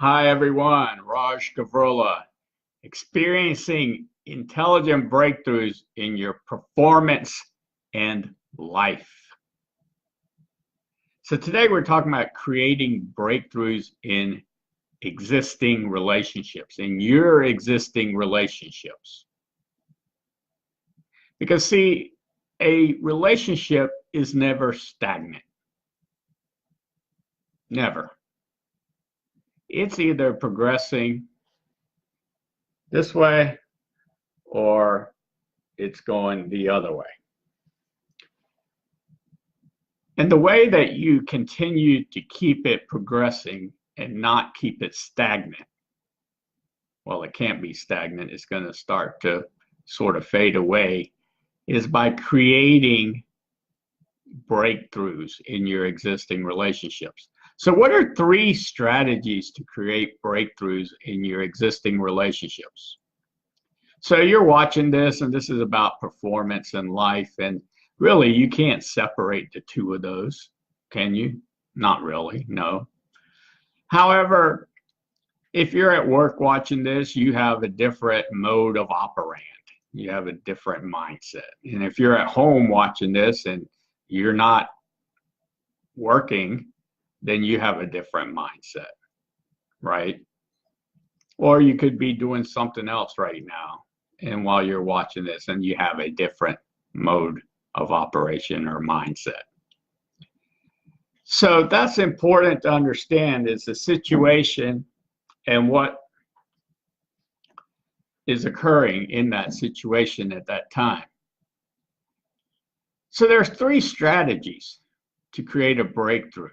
Hi everyone, Raj Gavrola, experiencing intelligent breakthroughs in your performance and life. So today we're talking about creating breakthroughs in existing relationships, in your existing relationships. Because see, a relationship is never stagnant. Never. It's either progressing this way or it's going the other way. And the way that you continue to keep it progressing and not keep it stagnant, well, it can't be stagnant, it's going to start to sort of fade away, is by creating breakthroughs in your existing relationships. So, what are three strategies to create breakthroughs in your existing relationships? So, you're watching this, and this is about performance and life, and really, you can't separate the two of those, can you? Not really, no. However, if you're at work watching this, you have a different mode of operand. You have a different mindset. And if you're at home watching this and you're not working, then you have a different mindset, right? Or you could be doing something else right now. And while you're watching this, and you have a different mode of operation or mindset. So that's important to understand is the situation and what is occurring in that situation at that time. So there's three strategies to create a breakthrough.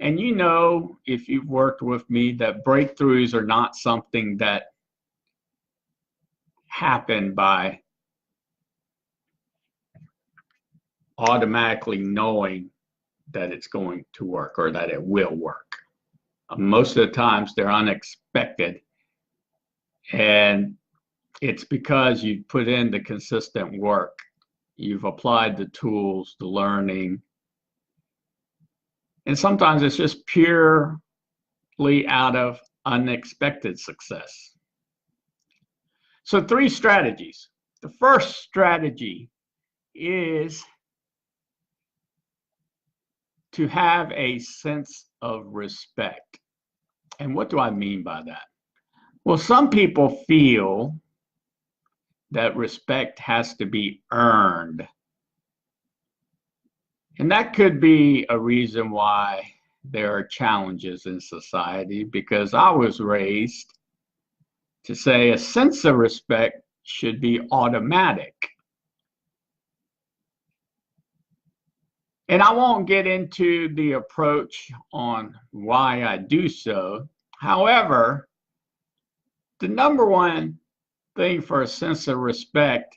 And you know, if you've worked with me, that breakthroughs are not something that happen by automatically knowing that it's going to work or that it will work. Most of the times they're unexpected, and it's because you put in the consistent work. You've applied the tools, the learning, and sometimes it's just purely out of unexpected success. So three strategies. The first strategy is to have a sense of respect. And what do I mean by that? Well, some people feel that respect has to be earned. And that could be a reason why there are challenges in society, because I was raised to say a sense of respect should be automatic. And I won't get into the approach on why I do so. However, the number one thing for a sense of respect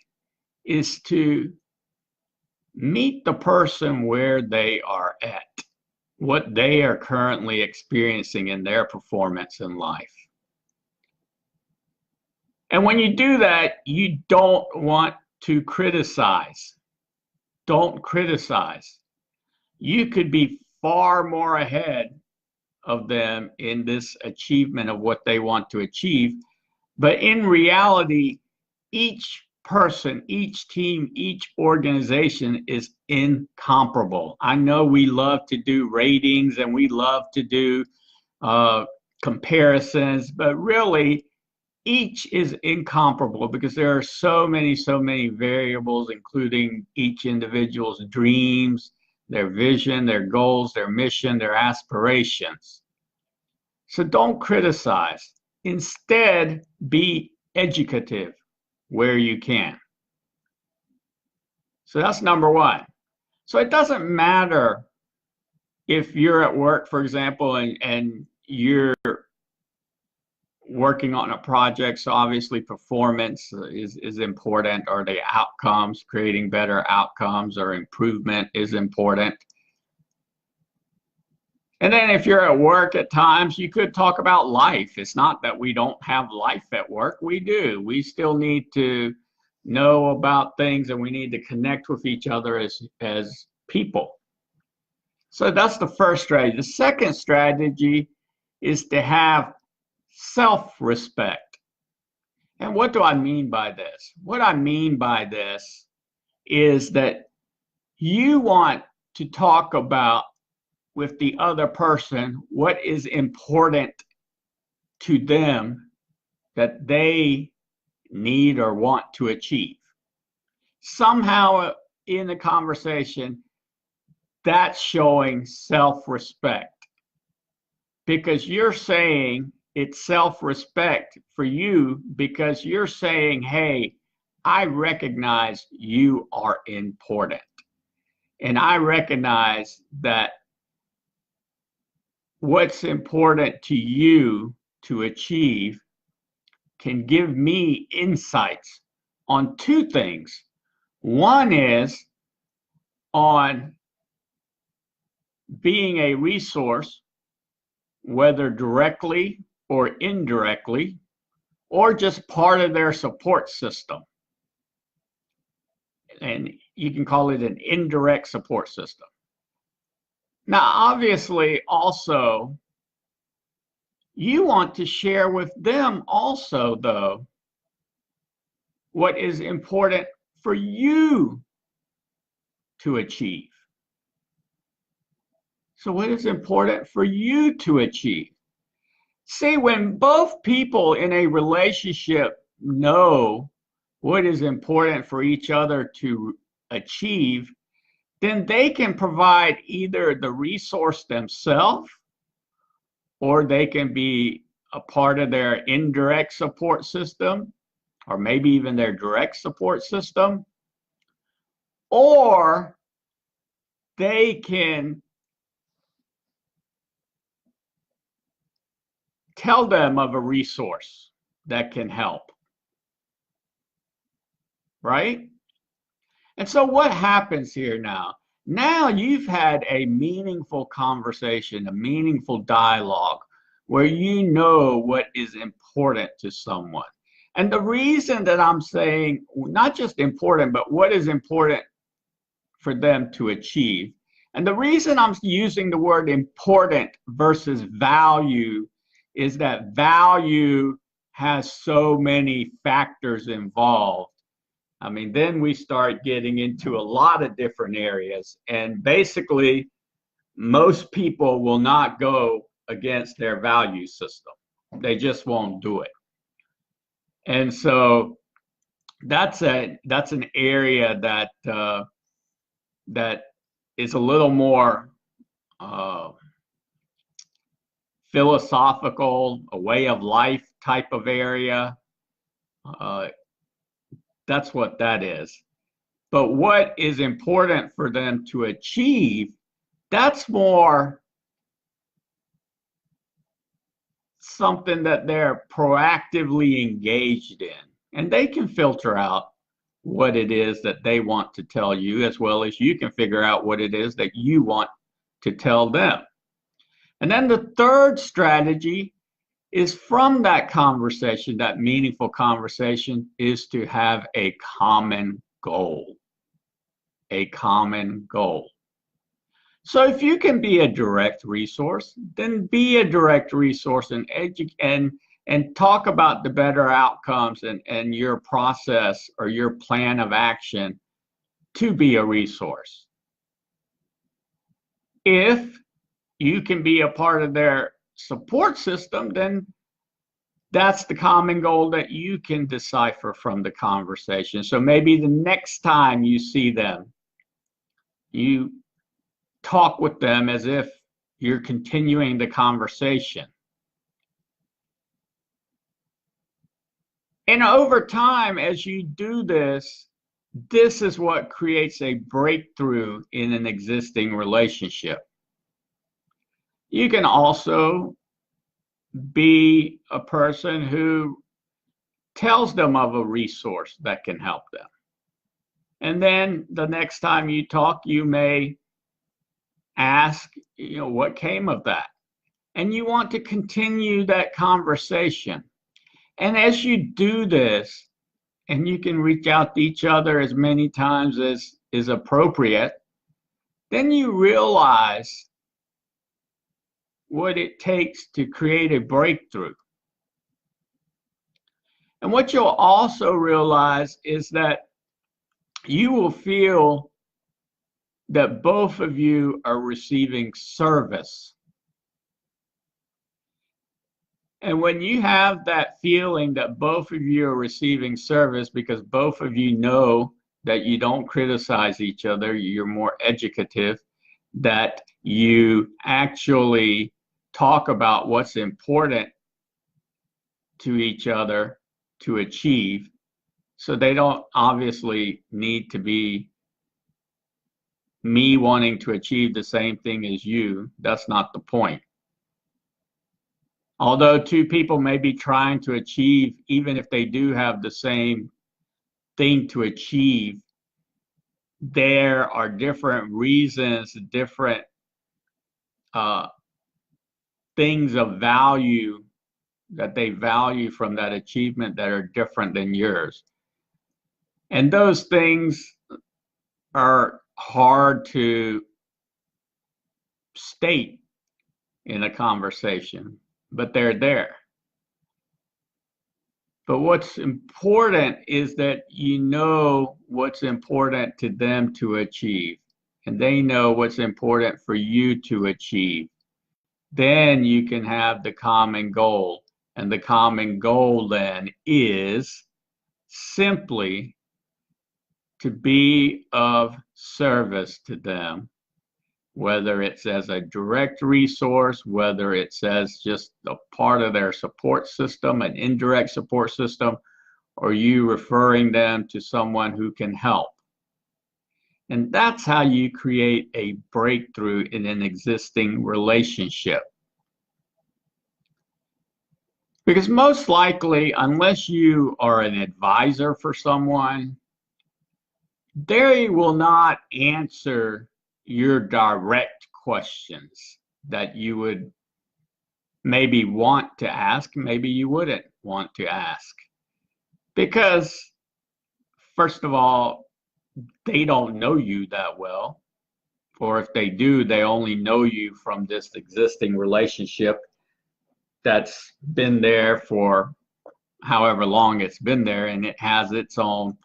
is to meet the person where they are at, what they are currently experiencing in their performance in life. And when you do that, you don't want to criticize. Don't criticize. You could be far more ahead of them in this achievement of what they want to achieve. But in reality, each person, each team, each organization is incomparable. I know we love to do ratings and we love to do comparisons, but really each is incomparable because there are so many variables, including each individual's dreams, their vision, their goals, their mission, their aspirations. So don't criticize. Instead, be educative where you can. So that's number one. So it doesn't matter if you're at work, for example, and you're working on a project. So obviously performance is important, or the outcomes, creating better outcomes or improvement is important. And then if you're at work at times, you could talk about life. It's not that we don't have life at work. We do. We still need to know about things, and we need to connect with each other as people. So that's the first strategy. The second strategy is to have self-respect. And what do I mean by this? What I mean by this is that you want to talk about with the other person what is important to them that they need or want to achieve. Somehow in the conversation, that's showing self-respect, because you're saying it's self-respect for you because you're saying, hey, I recognize you are important. And I recognize that what's important to you to achieve can give me insights on two things. One is on being a resource, whether directly or indirectly, or just part of their support system. And you can call it an indirect support system. Now, obviously, also, you want to share with them also, though, what is important for you to achieve. So what is important for you to achieve? See, when both people in a relationship know what is important for each other to achieve, then they can provide either the resource themselves, or they can be a part of their indirect support system, or maybe even their direct support system, or they can tell them of a resource that can help, right? And so what happens here now? Now you've had a meaningful conversation, a meaningful dialogue where you know what is important to someone. And the reason that I'm saying not just important, but what is important for them to achieve. And the reason I'm using the word important versus value is that value has so many factors involved. I mean, then we start getting into a lot of different areas. And basically, most people will not go against their value system. They just won't do it. And so that's an area that that is a little more philosophical, a way of life type of area. That's what that is. But what is important for them to achieve, that's more something that they're proactively engaged in. And they can filter out what it is that they want to tell you, as well as you can figure out what it is that you want to tell them. And then the third strategy is from that conversation, that meaningful conversation, is to have a common goal. A common goal. So if you can be a direct resource, then be a direct resource and talk about the better outcomes and your process or your plan of action to be a resource. If you can be a part of their support system, then that's the common goal that you can decipher from the conversation. So maybe the next time you see them, you talk with them as if you're continuing the conversation. And over time, as you do this, this is what creates a breakthrough in an existing relationship. You can also be a person who tells them of a resource that can help them. And then the next time you talk, you may ask, what came of that? And you want to continue that conversation. And as you do this, and you can reach out to each other as many times as is appropriate, then you realize what it takes to create a breakthrough. And what you'll also realize is that you will feel that both of you are receiving service. And when you have that feeling that both of you are receiving service because both of you know that you don't criticize each other, you're more educative, that you actually talk about what's important to each other to achieve, so they don't obviously need to be me wanting to achieve the same thing as you. That's not the point. Although two people may be trying to achieve, even if they do have the same thing to achieve, there are different reasons, different things of value that they value from that achievement that are different than yours. And those things are hard to state in a conversation, but they're there. But what's important is that you know what's important to them to achieve, and they know what's important for you to achieve. Then you can have the common goal. And the common goal then is simply to be of service to them, whether it's as a direct resource, whether it's as just a part of their support system, an indirect support system, or you referring them to someone who can help. And that's how you create a breakthrough in an existing relationship. Because most likely, unless you are an advisor for someone, they will not answer your direct questions that you would maybe want to ask, maybe you wouldn't want to ask. Because, first of all, they don't know you that well. Or if they do, they only know you from this existing relationship that's been there for however long it's been there, and it has its own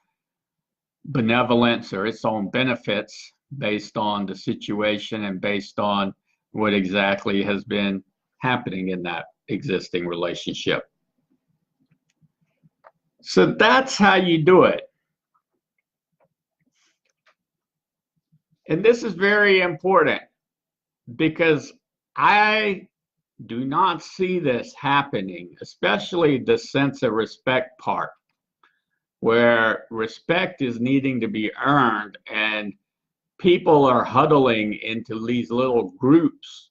benevolence or its own benefits based on the situation and based on what exactly has been happening in that existing relationship. So that's how you do it. And this is very important because I do not see this happening, especially the sense of respect part, where respect is needing to be earned and people are huddling into these little groups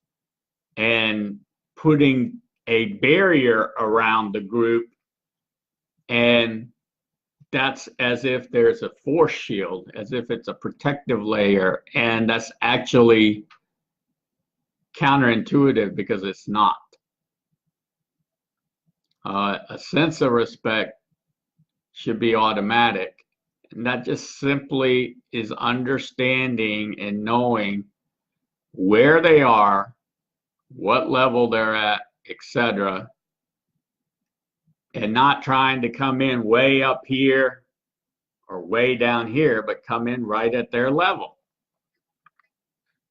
and putting a barrier around the group, and that's as if there's a force shield, as if it's a protective layer, and that's actually counterintuitive because it's not. A sense of respect should be automatic, and that just simply is understanding and knowing where they are, what level they're at, etc., and not trying to come in way up here or way down here, but come in right at their level.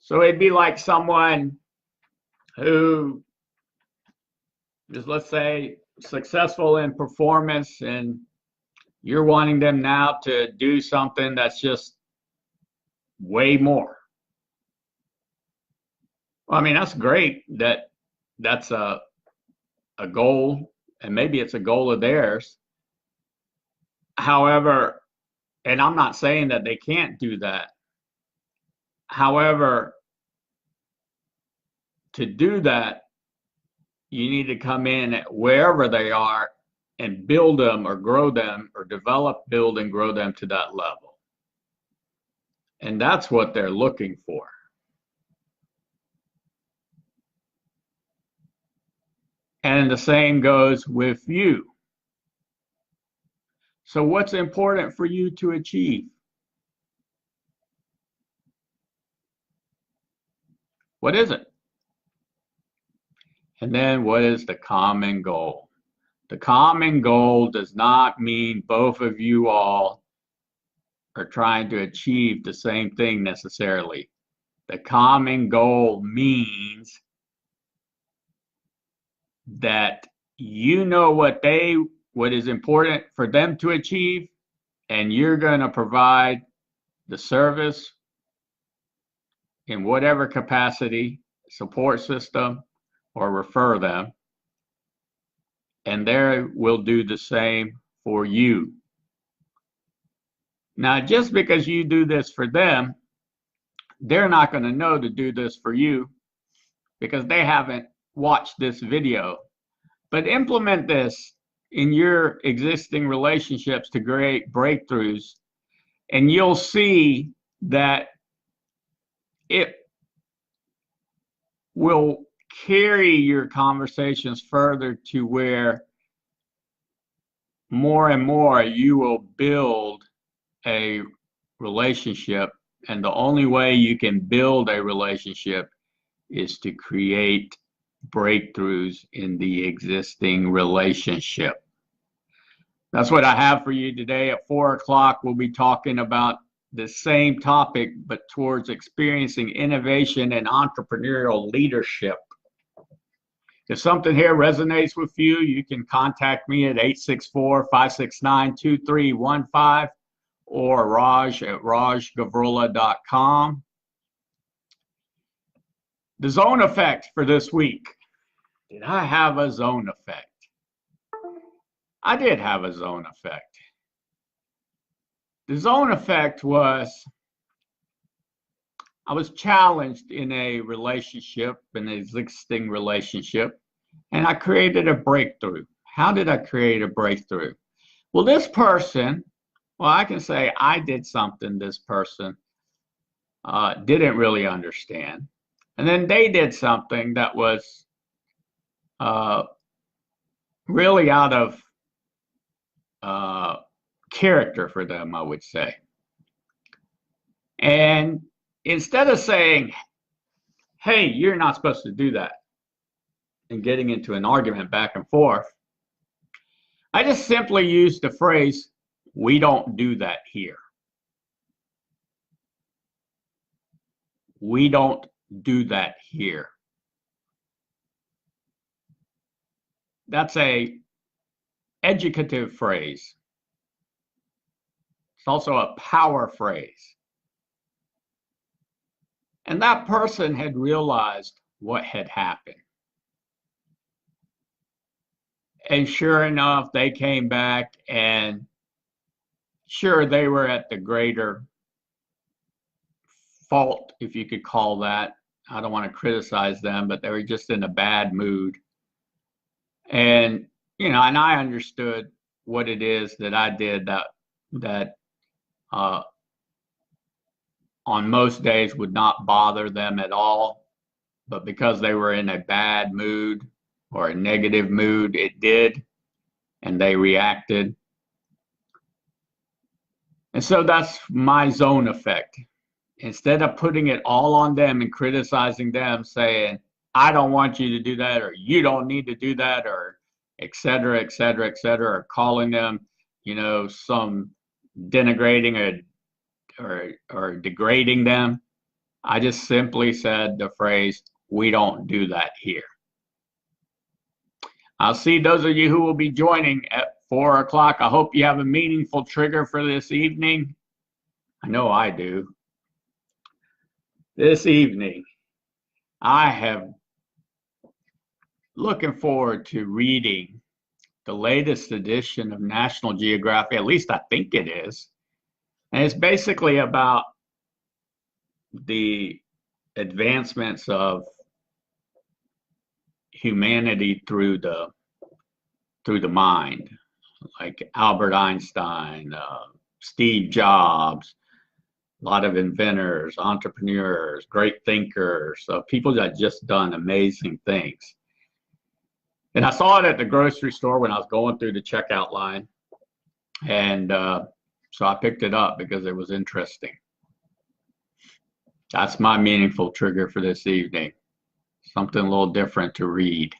So it'd be like someone who is, let's say, successful in performance, and you're wanting them now to do something that's just way more. Well, I mean, that's great that that's a goal, and maybe it's a goal of theirs. However, and I'm not saying that they can't do that. However, to do that, you need to come in at wherever they are and build them or grow them or develop, build, and grow them to that level. And that's what they're looking for. And the same goes with you. So what's important for you to achieve? What is it? And then what is the common goal? The common goal does not mean both of you all are trying to achieve the same thing necessarily. The common goal means that you know what is important for them to achieve, and you're going to provide the service in whatever capacity, support system, or refer them, and they will do the same for you. Now, just because you do this for them, they're not going to know to do this for you because they haven't watched this video. But implement this in your existing relationships to create breakthroughs, and you'll see that it will carry your conversations further to where more and more you will build a relationship. And the only way you can build a relationship is to create breakthroughs in the existing relationship. That's what I have for you today. At 4 o'clock, we'll be talking about the same topic, but towards experiencing innovation and entrepreneurial leadership. If something here resonates with you, you can contact me at 864-569-2315 or Raj at rajgavrola.com. The zone effect for this week. Did I have a zone effect? I did have a zone effect. The zone effect was I was challenged in a relationship, an existing relationship, and I created a breakthrough. How did I create a breakthrough? Well, this person, well, I can say I did something this person didn't really understand. And then they did something that was really out of character for them, I would say. And instead of saying, hey, you're not supposed to do that, and getting into an argument back and forth, I just simply used the phrase, we don't do that here. We don't do that here. That's a educative phrase. It's also a power phrase. And that person had realized what had happened. And sure enough, they came back, and sure, they were at the greater fault, if you could call that. I don't want to criticize them, but they were just in a bad mood. And, you know, and I understood what it is that I did that on most days would not bother them at all. But because they were in a bad mood or a negative mood, it did, and they reacted. And so that's my zone effect. Instead of putting it all on them and criticizing them, saying, I don't want you to do that, or you don't need to do that, or et cetera, et cetera, et cetera, or calling them, you know, some denigrating or degrading them, I just simply said the phrase, we don't do that here. I'll see those of you who will be joining at 4 o'clock. I hope you have a meaningful trigger for this evening. I know I do. This evening, I have looking forward to reading the latest edition of National Geographic, at least I think it is. And it's basically about the advancements of humanity through the mind, like Albert Einstein, Steve Jobs, a lot of inventors, entrepreneurs, great thinkers, people that just done amazing things. And I saw it at the grocery store when I was going through the checkout line. And so I picked it up because it was interesting. That's my meaningful trigger for this evening. Something a little different to read.